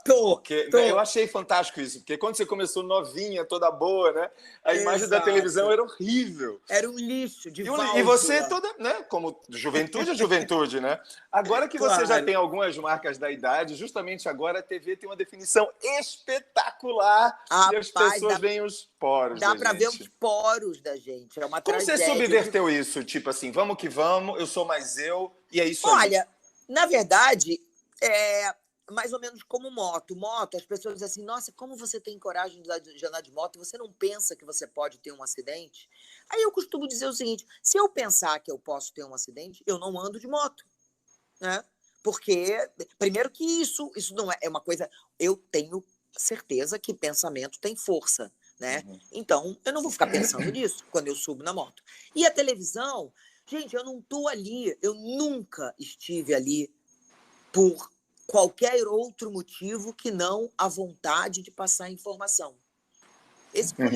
Eu achei fantástico isso, porque quando você começou novinha, toda boa, né? A imagem da televisão era horrível. Era um lixo de válvula. E você toda, né? Como juventude é juventude, né? Agora que você já tem algumas marcas da idade, justamente agora a TV tem uma definição espetacular e as pessoas veem os poros da gente. Dá para ver os poros da gente. É uma tragédia. Você subverteu isso? Tipo assim, vamos que vamos, eu sou mais eu, e é isso aí. Olha, na verdade, mais ou menos como moto. Moto, as pessoas dizem assim, nossa, como você tem coragem de andar de moto? Você não pensa que você pode ter um acidente? Aí eu costumo dizer o seguinte, se eu pensar que eu posso ter um acidente, eu não ando de moto, né? Porque, primeiro que isso não é uma coisa... Eu tenho certeza que pensamento tem força, né? Então, eu não vou ficar pensando nisso quando eu subo na moto. E a televisão, gente, eu não estou ali, eu nunca estive ali por qualquer outro motivo que não a vontade de passar informação. Esse foi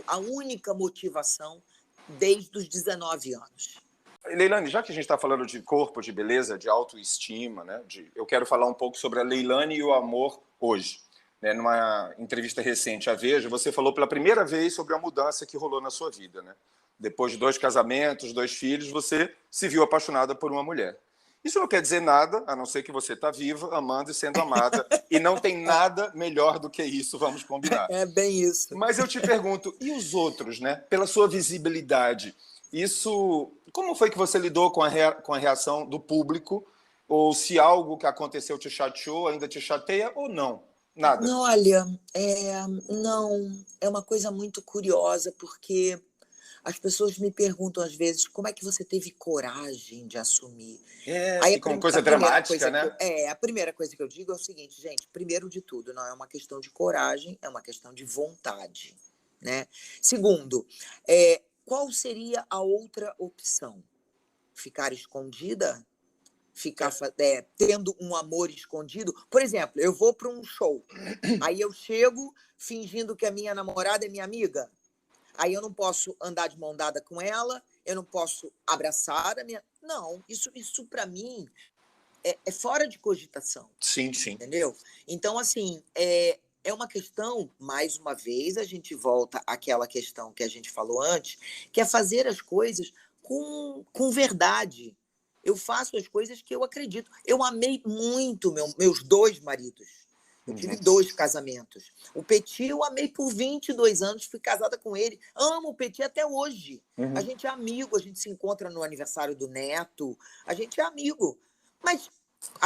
a única motivação desde os 19 anos. Leilane, já que a gente está falando de corpo, de beleza, de autoestima, né, eu quero falar um pouco sobre a Leilane e o amor hoje. Né, numa entrevista recente à Veja, você falou pela primeira vez sobre a mudança que rolou na sua vida. Né? Depois de 2 casamentos, 2 filhos, você se viu apaixonada por uma mulher. Isso não quer dizer nada, a não ser que você está viva, amando e sendo amada, e não tem nada melhor do que isso, vamos combinar. É bem isso. Mas eu te pergunto, e os outros, né? Pela sua visibilidade, isso, como foi que você lidou com a reação do público? Ou se algo que aconteceu te chateou, ainda te chateia, ou não? Nada. Não, olha, não, é uma coisa muito curiosa, porque as pessoas me perguntam às vezes como é que você teve coragem de assumir. Aí Fica uma coisa dramática, né? A primeira coisa que eu digo é o seguinte, gente, primeiro de tudo, não é uma questão de coragem, é uma questão de vontade, né? Segundo, qual seria a outra opção? Ficar escondida? Ficar tendo um amor escondido? Por exemplo, eu vou para um show, aí eu chego fingindo que a minha namorada é minha amiga. Aí eu não posso andar de mão dada com ela, eu não posso abraçar a minha... Não, isso para mim é fora de cogitação. Sim, sim. Entendeu? Então, assim, é uma questão, mais uma vez, a gente volta àquela questão que a gente falou antes, que é fazer as coisas com verdade. Eu faço as coisas que eu acredito. Eu amei muito meus 2 maridos. Eu tive 2 casamentos. O Petit eu amei por 22 anos, fui casada com ele. Amo o Petit até hoje. A gente é amigo, a gente se encontra no aniversário do neto, a gente é amigo. Mas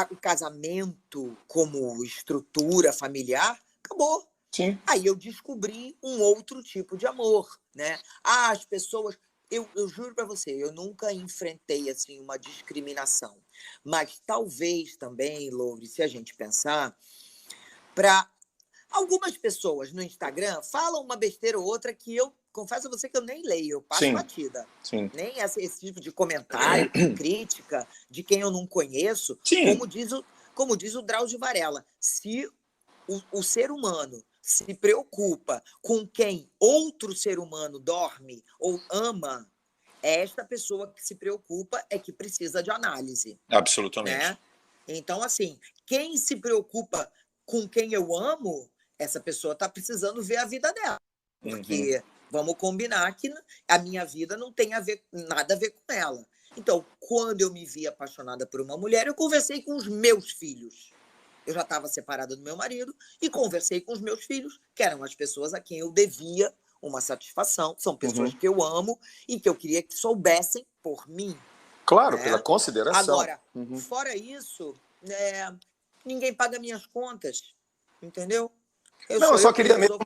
o casamento como estrutura familiar, acabou. Sim. Aí eu descobri um outro tipo de amor, né? As pessoas... Eu juro para você, eu nunca enfrentei assim, uma discriminação. Mas talvez também, Loure, se a gente pensar... Para algumas pessoas no Instagram falam uma besteira ou outra que eu confesso a você que eu nem leio, eu passo batida. Sim. Nem esse tipo de comentário, crítica de quem eu não conheço, como diz o Drauzio Varela, se o ser humano se preocupa com quem outro ser humano dorme ou ama, esta pessoa que se preocupa é que precisa de análise. Absolutamente. Né? Então, assim, quem se preocupa com quem eu amo, essa pessoa está precisando ver a vida dela. Porque vamos combinar que a minha vida não tem nada a ver com ela. Então, quando eu me vi apaixonada por uma mulher, eu conversei com os meus filhos. Eu já estava separada do meu marido e conversei com os meus filhos, que eram as pessoas a quem eu devia uma satisfação. São pessoas que eu amo e que eu queria que soubessem por mim. Claro, né? Pela consideração. Agora, fora isso, ninguém paga minhas contas, entendeu? Eu só queria mesmo,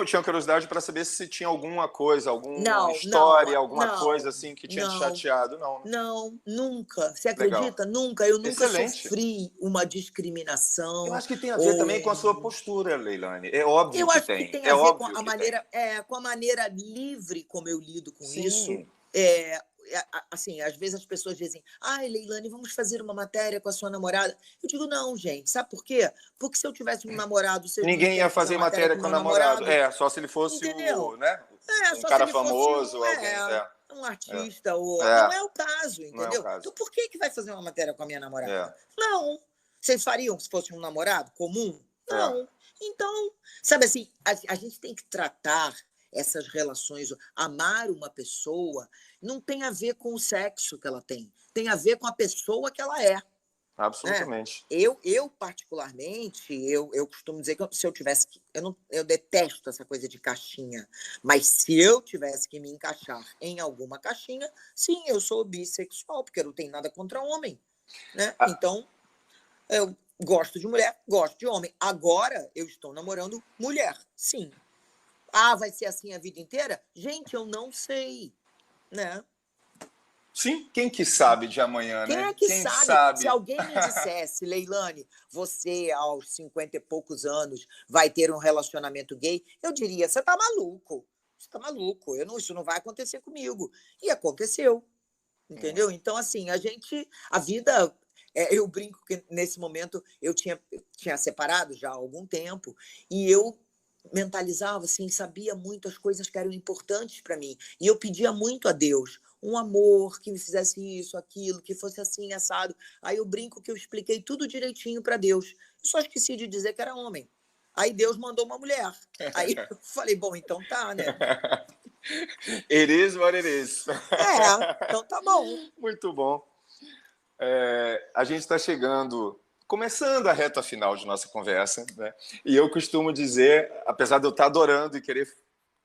tinha curiosidade para saber se tinha alguma coisa, alguma história, alguma coisa assim que tinha te chateado. Não, nunca. Você acredita? Nunca. Eu nunca sofri uma discriminação. Eu acho que tem a ver também com a sua postura, Leilane. É óbvio eu que acho tem. Que tem a ver com a maneira livre como eu lido com isso. Assim, às vezes as pessoas dizem, Leilane, vamos fazer uma matéria com a sua namorada. Eu digo, não, gente, sabe por quê? Porque se eu tivesse um namorado... Ninguém ia fazer matéria com o namorado. Só se ele fosse um cara famoso, um artista. Não é o caso, entendeu? Então por que vai fazer uma matéria com a minha namorada? Não. Vocês fariam se fosse um namorado comum? Não. Então, sabe assim, a gente tem que tratar essas relações, amar uma pessoa, não tem a ver com o sexo que ela tem a ver com a pessoa que ela é. Absolutamente. Eu particularmente, eu costumo dizer que se eu tivesse que... Eu detesto essa coisa de caixinha, mas se eu tivesse que me encaixar em alguma caixinha, sim, eu sou bissexual, porque eu não tenho nada contra homem. Né? Então, eu Gosto de mulher, gosto de homem. Agora eu estou namorando mulher, sim. Ah, vai ser assim a vida inteira? Gente, eu não sei, né? Sim, quem que sabe de amanhã, Quem né? é que Quem sabe? Se sabe? alguém me dissesse, Leilane, você aos 50 e poucos anos vai ter um relacionamento gay, eu diria, você tá maluco. Você tá maluco. Isso não vai acontecer comigo. E aconteceu, entendeu? Então, assim, a vida, eu brinco que nesse momento eu tinha separado já há algum tempo e eu mentalizava assim, sabia muito as coisas que eram importantes para mim. E eu pedia muito a Deus um amor que me fizesse isso, aquilo, que fosse assim, assado. Aí eu brinco que eu expliquei tudo direitinho para Deus. Eu só esqueci de dizer que era homem. Aí Deus mandou uma mulher. Aí eu falei, bom, então tá, né? It is what it is. Então tá bom. Muito bom. A gente está começando a reta final de nossa conversa, né? E eu costumo dizer, apesar de eu estar adorando e querer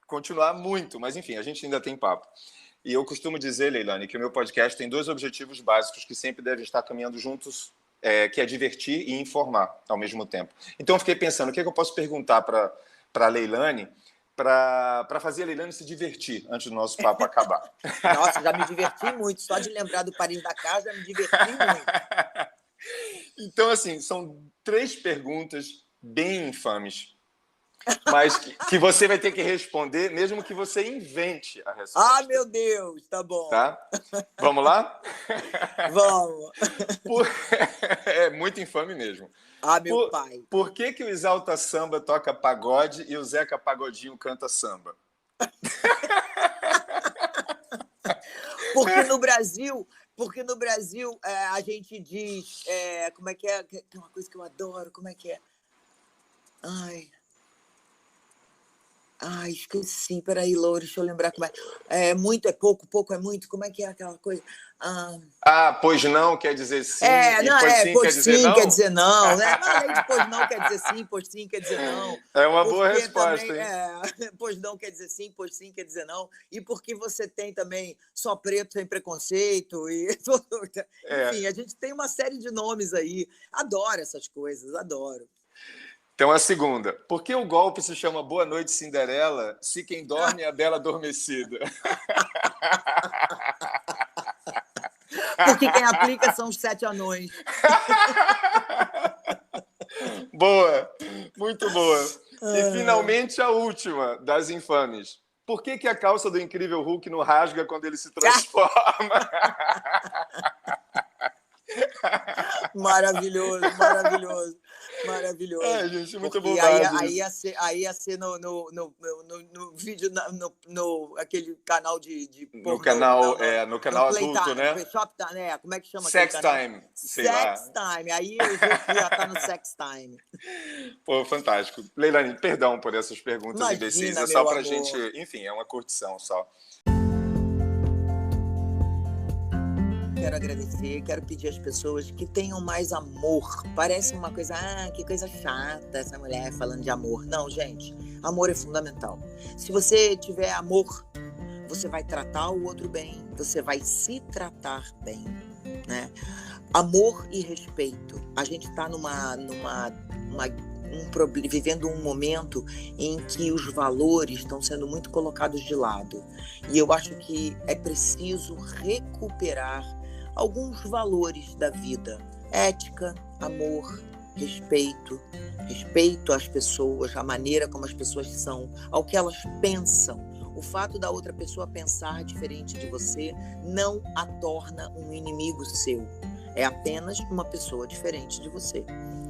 continuar muito, mas enfim, a gente ainda tem papo. E eu costumo dizer, Leilane, que o meu podcast tem 2 objetivos básicos que sempre devem estar caminhando juntos, que é divertir e informar ao mesmo tempo. Então eu fiquei pensando, o que é que eu posso perguntar para a Leilane para fazer a Leilane se divertir antes do nosso papo acabar? Nossa, já me diverti muito. Só de lembrar do Paris da Casa, já me diverti muito. Então, assim, são 3 perguntas bem infames, mas que você vai ter que responder, mesmo que você invente a resposta. Ah, meu Deus, tá bom. Tá? Vamos lá? Vamos. É muito infame mesmo. Ah, meu pai. Por que o Exalta Samba toca pagode e o Zeca Pagodinho canta samba? Porque no Brasil a gente diz, como é que é? Tem uma coisa que eu adoro, como é que é? Ai, esqueci, peraí, Loura, deixa eu lembrar como é. Muito é pouco, pouco é muito, como é que é aquela coisa? Pois não quer dizer sim, pois sim quer dizer não? Né? Não, além de pois não quer dizer sim, pois sim quer dizer não. É uma boa resposta, também, hein? Pois não quer dizer sim, pois sim quer dizer não. E porque você tem também só preto sem preconceito. Enfim, a gente tem uma série de nomes aí. Adoro essas coisas, adoro. Então, a segunda. Por que o golpe se chama Boa Noite, Cinderela, se quem dorme é a Bela Adormecida? Porque quem aplica são os 7 anões. Boa, muito boa. E, finalmente, a última das infames. Por que a calça do Incrível Hulk não rasga quando ele se transforma? Maravilhoso, maravilhoso. Maravilhoso. Gente, muito bom. Aí ia ser no vídeo, aquele canal de pornô, no canal adulto, né? Como é que chama? Sex Time. Sex Time. Aí eu ia estar no Sex Time. Pô, fantástico. Leilane, perdão por essas perguntas imbecis. É só pra gente... Enfim, é uma curtição só. Quero agradecer, quero pedir às pessoas que tenham mais amor. Parece uma coisa, que coisa chata essa mulher falando de amor. Não, gente, amor é fundamental. Se você tiver amor, você vai tratar o outro bem, você vai se tratar bem, né? Amor e respeito. A gente está vivendo um momento em que os valores estão sendo muito colocados de lado. E eu acho que é preciso recuperar alguns valores da vida: ética, amor, respeito às pessoas, a maneira como as pessoas são, ao que elas pensam. O fato da outra pessoa pensar diferente de você não a torna um inimigo seu. É apenas uma pessoa diferente de você.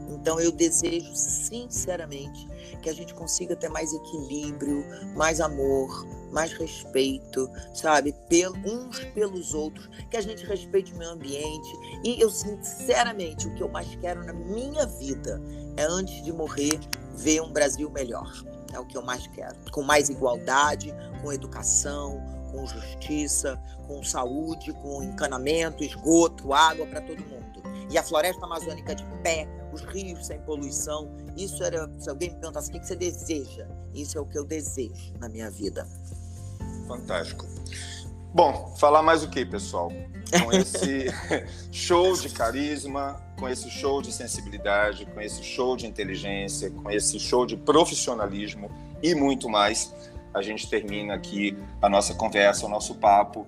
Então eu desejo sinceramente que a gente consiga ter mais equilíbrio, mais amor, mais respeito, sabe? Uns pelos outros, que a gente respeite o meio ambiente. E eu, sinceramente, o que eu mais quero na minha vida é, antes de morrer, ver um Brasil melhor. É o que eu mais quero. Com mais igualdade, com educação, com justiça, com saúde, com encanamento, esgoto, água para todo mundo. E a floresta amazônica de pé, os rios sem poluição. Isso era, se alguém me perguntasse o que você deseja, isso é o que eu desejo na minha vida. Fantástico. Bom, falar mais o que, pessoal? Com esse show de carisma, com esse show de sensibilidade, com esse show de inteligência, com esse show de profissionalismo e muito mais, a gente termina aqui a nossa conversa, o nosso papo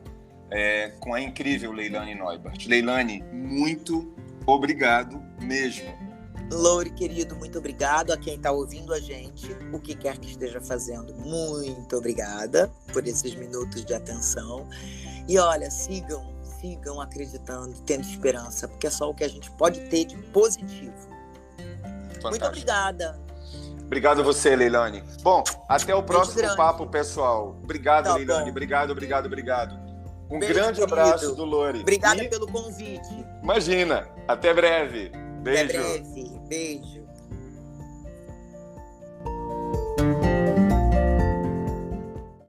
com a incrível Leilane Neubert. Leilane, muito obrigado mesmo. Loure, querido, muito obrigado a quem está ouvindo a gente, o que quer que esteja fazendo, muito obrigada por esses minutos de atenção. E olha, sigam acreditando, tendo esperança, porque é só o que a gente pode ter de positivo. Fantástico. Muito obrigada. Obrigado a você, Leilane. Bom, até o próximo grande. papo, pessoal. Obrigado, Tá Leilane. bom. Obrigado. Um Beijo, grande querido. abraço do Lore. Obrigada pelo convite. Imagina. Até breve. Beijo. Até breve. Beijo.